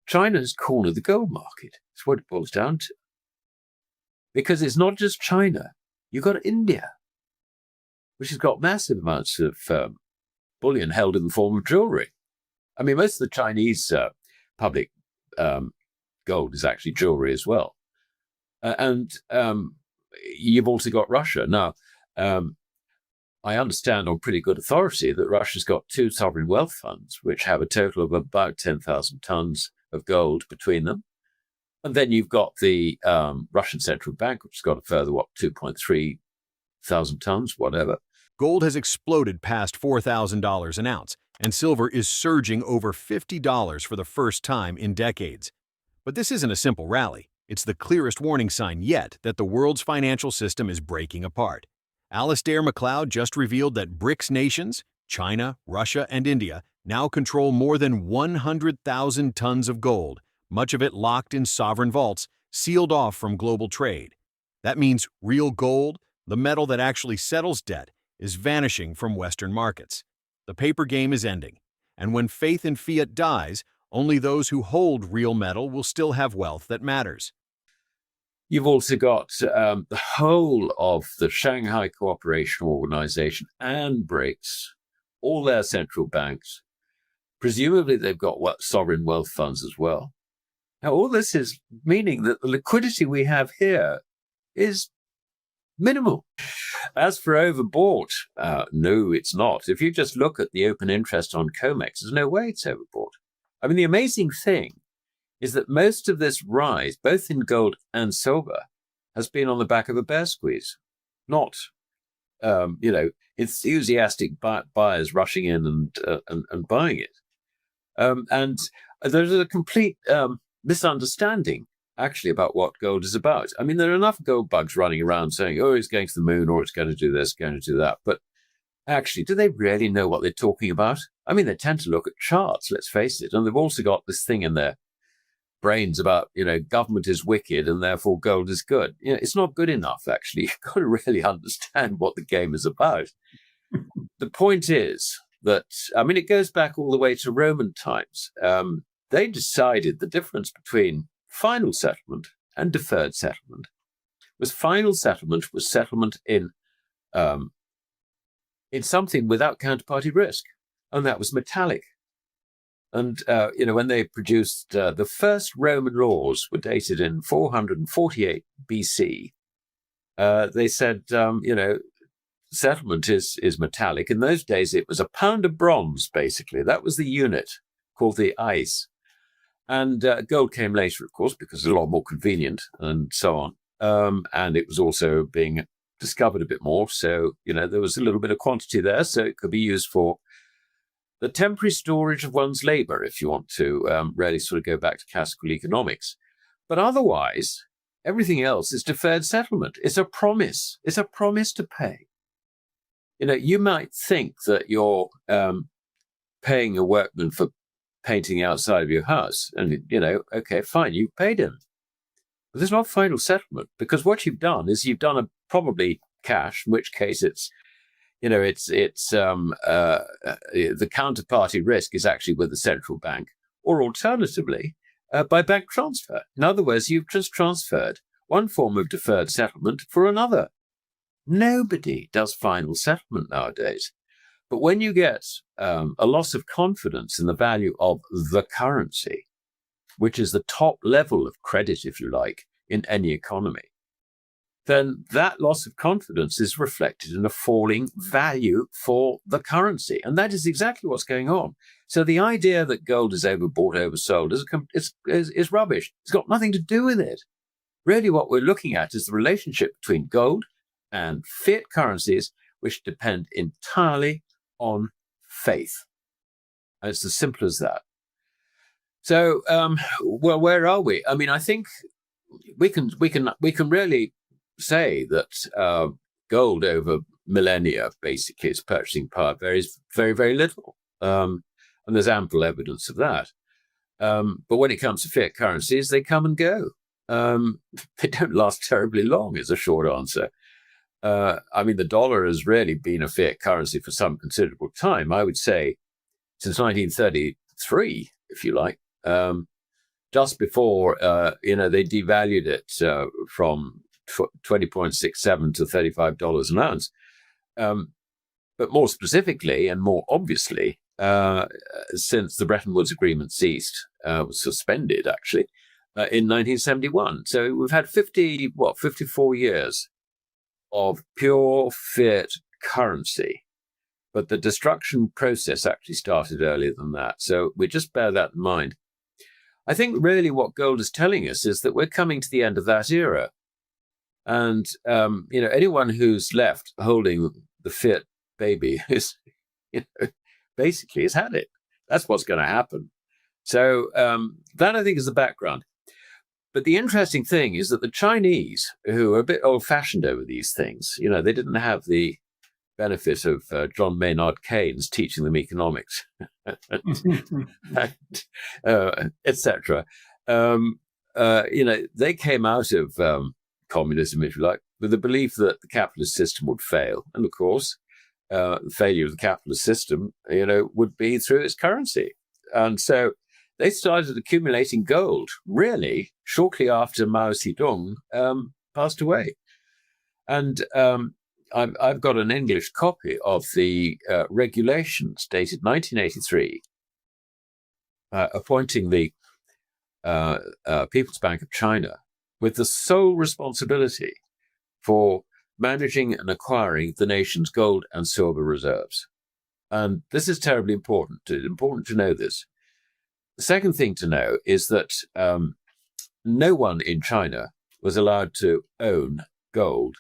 China has cornered the gold market. That's what it boils down to. Because it's not just China. You've got India, which has got massive amounts of bullion held in the form of jewelry. I mean, most of the Chinese public gold is actually jewelry as well. And you've also got Russia. Now, I understand on pretty good authority that Russia's got 2 sovereign wealth funds, which have a total of about 10,000 tons of gold between them. And then you've got the Russian Central Bank, which has got a further, 2.3 thousand tons, whatever. Gold has exploded past $4,000 an ounce, and silver is surging over $50 for the first time in decades. But this isn't a simple rally. It's the clearest warning sign yet that the world's financial system is breaking apart. Alasdair Macleod just revealed that BRICS nations, China, Russia, and India, now control more than 100,000 tons of gold, much of it locked in sovereign vaults, sealed off from global trade. That means real gold, the metal that actually settles debt, is vanishing from Western markets. The paper game is ending, and when faith in fiat dies, only those who hold real metal will still have wealth that matters. You've also got the whole of the Shanghai Cooperation Organization and BRICS, all their central banks. Presumably they've got sovereign wealth funds as well. Now, all this is meaning that the liquidity we have here is minimal. As for overbought, no, it's not. If you just look at the open interest on COMEX, there's no way it's overbought. I mean, the amazing thing is that most of this rise, both in gold and silver, has been on the back of a bear squeeze, not, enthusiastic buyers rushing in and buying it. And there's a complete misunderstanding, actually, about what gold is about. I mean, there are enough gold bugs running around saying, oh, it's going to the moon, or it's going to do this, going to do that. But actually, do they really know what they're talking about? I mean, they tend to look at charts, let's face it. And they've also got this thing in their brains about, government is wicked and therefore gold is good. It's not good enough, actually. You've got to really understand what the game is about. The point is that, it goes back all the way to Roman times. They decided the difference between final settlement and deferred settlement was final settlement was settlement in something without counterparty risk, and that was metallic. And, when they produced the first Roman laws were dated in 448 BC, they said, settlement is metallic. In those days, it was a pound of bronze, basically. That was the unit called the ice. And gold came later, of course, because it's a lot more convenient and so on. And it was also being discovered a bit more. So, there was a little bit of quantity there. So it could be used for the temporary storage of one's labor, if you want to really sort of go back to classical economics. But otherwise, everything else is deferred settlement. It's a promise. It's a promise to pay. You might think that you're paying a workman for painting the outside of your house. And, okay, fine, you've paid him. But there's not final settlement, because what you've done is you've done a probably cash, in which case it's the counterparty risk is actually with the central bank, or alternatively, by bank transfer. In other words, you've just transferred one form of deferred settlement for another. Nobody does final settlement nowadays. But when you get a loss of confidence in the value of the currency, which is the top level of credit, if you like, in any economy, then that loss of confidence is reflected in a falling value for the currency. And that is exactly what's going on. So the idea that gold is overbought, oversold is rubbish. It's got nothing to do with it. Really, what we're looking at is the relationship between gold and fiat currencies, which depend entirely on faith. And it's as simple as that. So, where are we? I think we can really say that gold over millennia basically its purchasing power varies very, very little. And there's ample evidence of that. But when it comes to fiat currencies, they come and go. They don't last terribly long, is a short answer. The dollar has really been a fiat currency for some considerable time. I would say since 1933, if you like. just before, they devalued it from 20.67 to $35 an ounce. But more specifically and more obviously, since the Bretton Woods Agreement ceased, was suspended actually, in 1971. So we've had 54 years of pure fiat currency. But the destruction process actually started earlier than that. So we just bear that in mind. I think really what gold is telling us is that we're coming to the end of that era. And, anyone who's left holding the fiat baby is, basically has had it. That's what's going to happen. So that, I think, is the background. But the interesting thing is that the Chinese, who are a bit old-fashioned over these things, they didn't have the benefit of John Maynard Keynes teaching them economics, etc. They came out of communism, if you like, with the belief that the capitalist system would fail. And of course, the failure of the capitalist system, would be through its currency. And so they started accumulating gold, really, shortly after Mao Zedong passed away. And I've got an English copy of the regulations dated 1983, appointing the People's Bank of China with the sole responsibility for managing and acquiring the nation's gold and silver reserves. And this is terribly important. It's important to know this. The second thing to know is that no one in China was allowed to own gold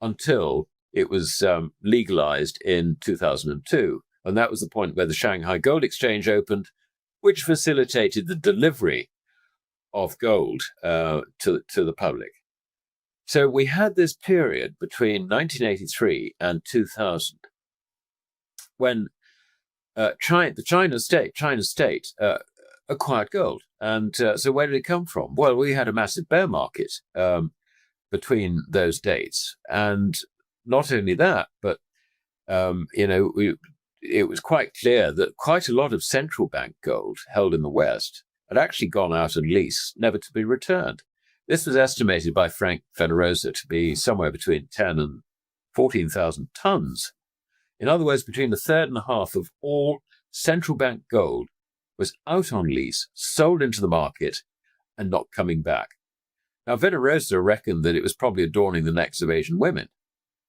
until it was legalized in 2002. And that was the point where the Shanghai Gold Exchange opened, which facilitated the delivery of gold to the public. So we had this period between 1983 and 2000 when China state acquired gold. And so where did it come from? Well, we had a massive bear market between those dates. And not only that, but, it was quite clear that quite a lot of central bank gold held in the West had actually gone out on lease, never to be returned. This was estimated by Frank Venerosa to be somewhere between 10 and 14,000 tons. In other words, between a third and a half of all central bank gold was out on lease, sold into the market, and not coming back. Now, Venerosa reckoned that it was probably adorning the necks of Asian women.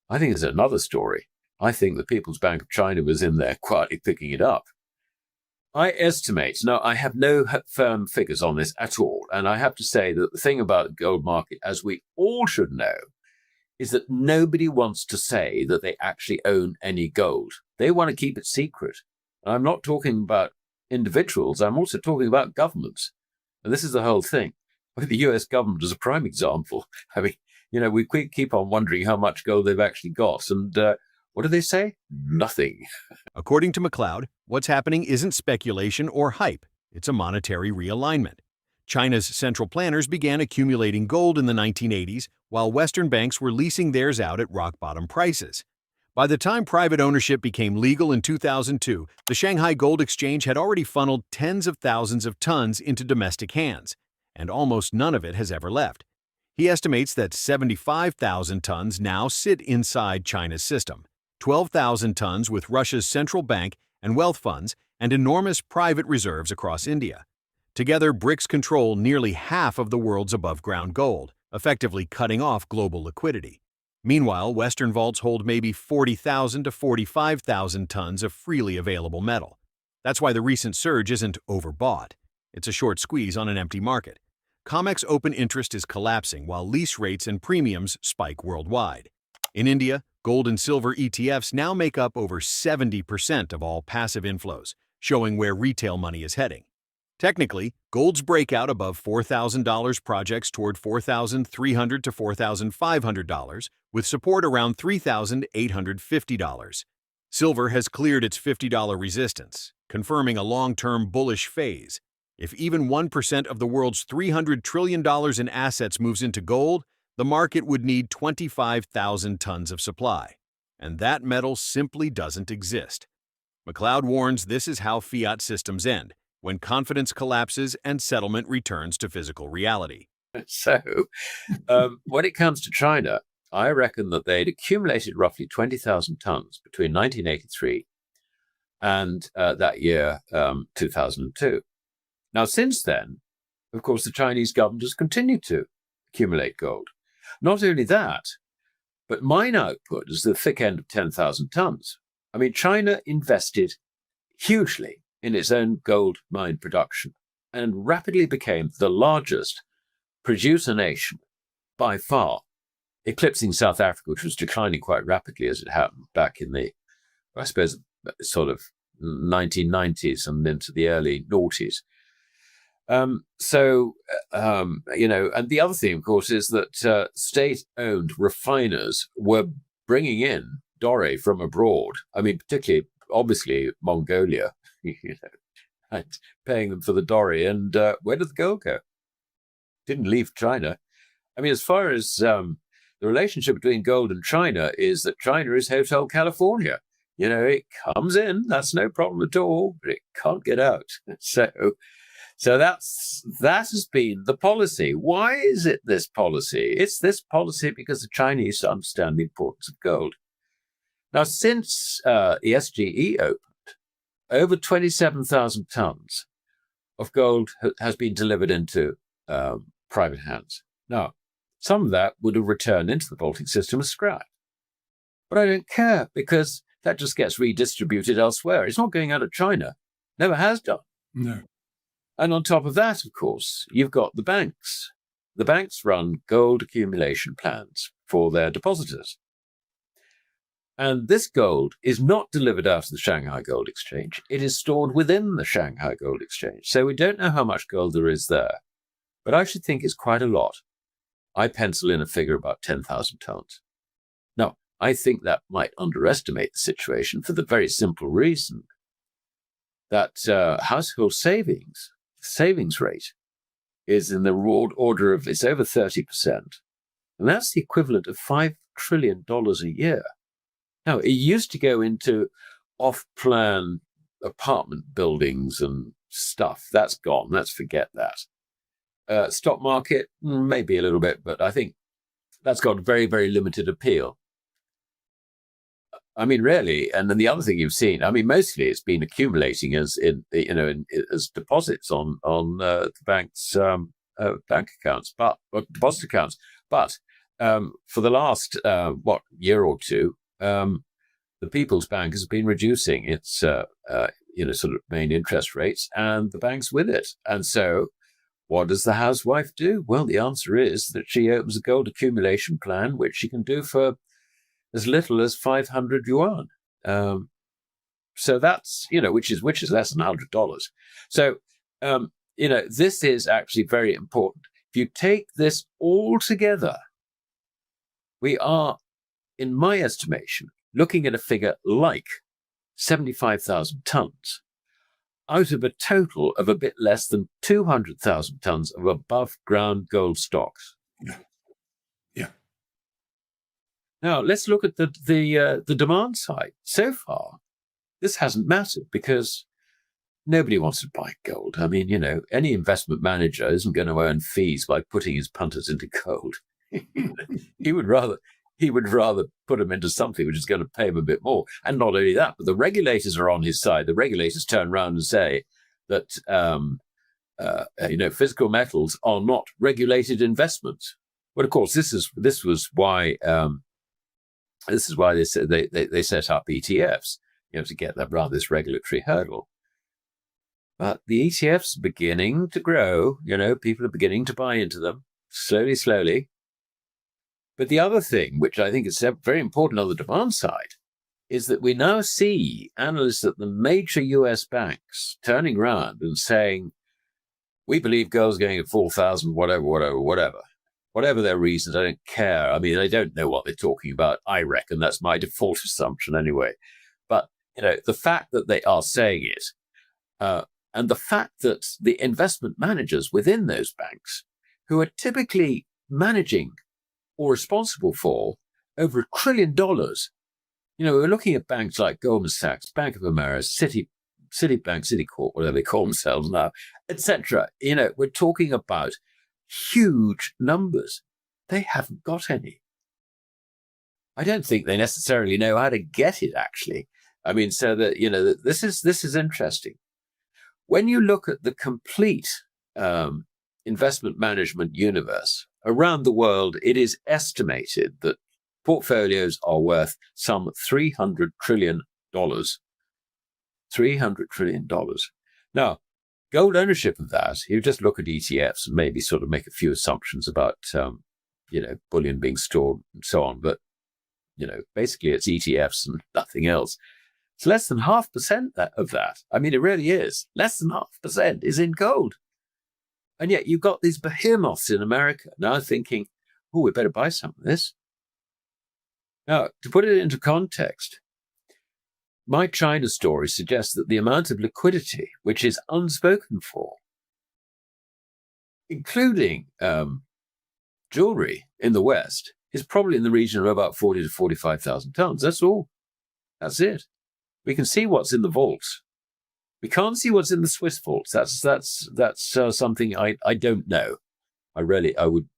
I think it's another story. I think the People's Bank of China was in there quietly picking it up. I estimate, now I have no firm figures on this at all, and I have to say that the thing about the gold market, as we all should know, is that nobody wants to say that they actually own any gold. They want to keep it secret. And I'm not talking about individuals, I'm also talking about governments. And this is the whole thing. The US government is a prime example. I mean, we keep on wondering how much gold they've actually got. And what do they say? Nothing. According to Macleod, what's happening isn't speculation or hype. It's a monetary realignment. China's central planners began accumulating gold in the 1980s, while Western banks were leasing theirs out at rock-bottom prices. By the time private ownership became legal in 2002, the Shanghai Gold Exchange had already funneled tens of thousands of tons into domestic hands, and almost none of it has ever left. He estimates that 75,000 tons now sit inside China's system, 12,000 tons with Russia's central bank and wealth funds, and enormous private reserves across India. Together, BRICS control nearly half of the world's above-ground gold, effectively cutting off global liquidity. Meanwhile, Western vaults hold maybe 40,000 to 45,000 tons of freely available metal. That's why the recent surge isn't overbought. It's a short squeeze on an empty market. COMEX open interest is collapsing while lease rates and premiums spike worldwide. In India, gold and silver ETFs now make up over 70% of all passive inflows, showing where retail money is heading. Technically, gold's breakout above $4,000 projects toward $4,300 to $4,500, with support around $3,850. Silver has cleared its $50 resistance, confirming a long-term bullish phase. If even 1% of the world's $300 trillion in assets moves into gold, the market would need 25,000 tons of supply. And that metal simply doesn't exist. Macleod warns this is how fiat systems end. when confidence collapses and settlement returns to physical reality. So, when it comes to China, I reckon that they'd accumulated roughly 20,000 tons between 1983 and that year, 2002. Now, since then, of course, the Chinese government has continued to accumulate gold. Not only that, but mine output is the thick end of 10,000 tons. I mean, China invested hugely in its own gold mine production and rapidly became the largest producer nation by far, eclipsing South Africa, which was declining quite rapidly as it happened back in the, I suppose, sort of 1990s and into the early noughties. And the other thing, of course, is that state-owned refiners were bringing in doré from abroad. I mean, particularly, obviously, Mongolia, and paying them for the doré. And where did the gold go? Didn't leave China. I mean, as far as the relationship between gold and China is that China is Hotel California. It comes in, that's no problem at all, but it can't get out. So that has been the policy. Why is it this policy? It's this policy because the Chinese understand the importance of gold. Now, since the SGE opened, over 27,000 tons of gold has been delivered into private hands. Now, some of that would have returned into the Baltic system as scrap. But I don't care because that just gets redistributed elsewhere. It's not going out of China. Never has done. No. And on top of that, of course, you've got the banks. The banks run gold accumulation plans for their depositors. And this gold is not delivered out of the Shanghai Gold Exchange. It is stored within the Shanghai Gold Exchange. So we don't know how much gold there is there. But I should think it's quite a lot. I pencil in a figure about 10,000 tons. Now, I think that might underestimate the situation for the very simple reason that household savings rate is in the order of, it's over 30%. And that's the equivalent of $5 trillion a year. Now, it used to go into off-plan apartment buildings and stuff. That's gone. Let's forget that. Stock market, maybe a little bit, but I think that's got very, very limited appeal. I mean, really, and then the other thing you've seen, I mean, mostly it's been accumulating as as deposits on the bank's bank accounts, deposit accounts. But for the last year or two, the People's Bank has been reducing its sort of main interest rates, and the banks with it. And so, what does the housewife do? Well, the answer is that she opens a gold accumulation plan, which she can do for as little as 500 yuan. So that's, which is less than $100. So, this is actually very important. If you take this all together, we are, in my estimation, looking at a figure like 75,000 tons out of a total of a bit less than 200,000 tons of above ground gold stocks. Yeah. Now, let's look at the demand side. So far, this hasn't mattered because nobody wants to buy gold. I mean, any investment manager isn't going to earn fees by putting his punters into gold. He would rather put them into something which is going to pay him a bit more. And not only that, but the regulators are on his side. The regulators turn around and say that physical metals are not regulated investments. But of course, this was why they set up ETFs, to get around this regulatory hurdle. But the ETFs are beginning to grow. People are beginning to buy into them slowly. But the other thing, which I think is very important on the demand side, is that we now see analysts at the major US banks turning around and saying, we believe gold's going at 4,000, whatever their reasons, I don't care. I mean, they don't know what they're talking about. I reckon that's my default assumption anyway. But, the fact that they are saying it, and the fact that the investment managers within those banks, who are typically managing or responsible for over $1 trillion. We're looking at banks like Goldman Sachs, Bank of America, Citibank, Citicorp, whatever they call themselves now, etc. We're talking about huge numbers. They haven't got any. I don't think they necessarily know how to get it, actually. I mean, so that, this is interesting. When you look at the complete investment management universe around the world, it is estimated that portfolios are worth some $300 trillion. $300 trillion. Now, gold ownership of that, you just look at ETFs and maybe sort of make a few assumptions about, bullion being stored and so on. But, basically it's ETFs and nothing else. It's less than 0.5% of that. I mean, it really is. Less than 0.5% is in gold. And yet you've got these behemoths in America now thinking, oh, we better buy some of this. Now, to put it into context, my China story suggests that the amount of liquidity, which is unspoken for, including jewelry in the West, is probably in the region of about 40 to 45,000 tons. That's all. That's it. We can see what's in the vaults. We can't see what's in the Swiss vaults. That's something I don't know. I would,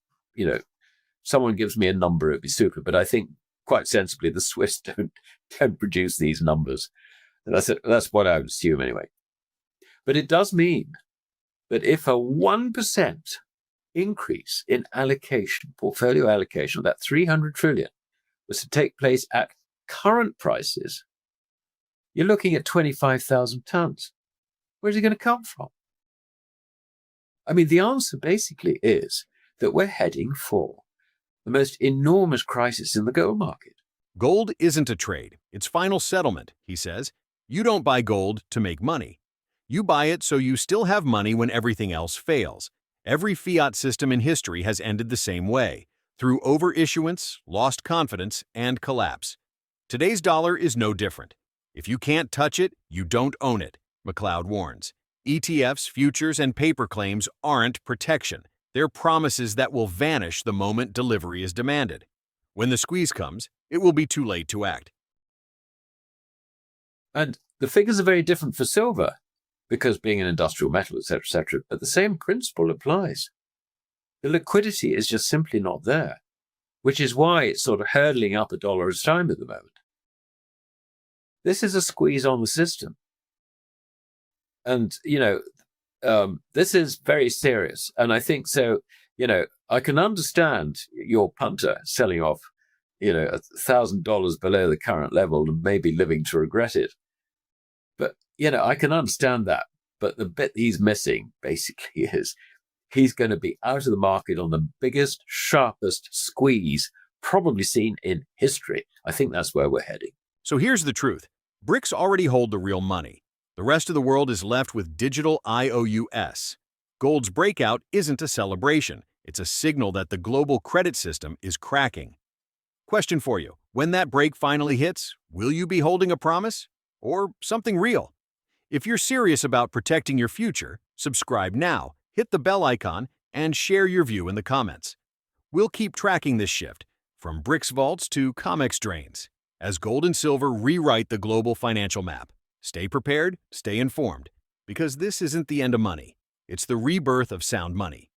someone gives me a number, it'd be super. But I think quite sensibly, the Swiss don't produce these numbers. That's what I would assume anyway. But it does mean that if a 1% increase in allocation, portfolio allocation of that 300 trillion was to take place at current prices, you're looking at 25,000 tons. Where's it going to come from? I mean, the answer basically is that we're heading for the most enormous crisis in the gold market. Gold isn't a trade. It's final settlement, he says. You don't buy gold to make money. You buy it so you still have money when everything else fails. Every fiat system in history has ended the same way, through overissuance, lost confidence, and collapse. Today's dollar is no different. If you can't touch it, you don't own it, Macleod warns. ETFs, futures, and paper claims aren't protection. They're promises that will vanish the moment delivery is demanded. When the squeeze comes, it will be too late to act. And the figures are very different for silver, because being an industrial metal, etc., but the same principle applies. The liquidity is just simply not there, which is why it's sort of hurdling up $1 at a time at the moment. This is a squeeze on the system. And, this is very serious. And I think so, I can understand your punter selling off, $1,000 below the current level and maybe living to regret it. But, I can understand that. But the bit he's missing basically is he's going to be out of the market on the biggest, sharpest squeeze probably seen in history. I think that's where we're heading. So here's the truth. BRICS already hold the real money. The rest of the world is left with digital IOUs. Gold's breakout isn't a celebration. It's a signal that the global credit system is cracking. Question for you. When that break finally hits, will you be holding a promise? Or something real? If you're serious about protecting your future, subscribe now, hit the bell icon, and share your view in the comments. We'll keep tracking this shift, from BRICS vaults to COMEX drains, as gold and silver rewrite the global financial map. Stay prepared, stay informed, because this isn't the end of money. It's the rebirth of sound money.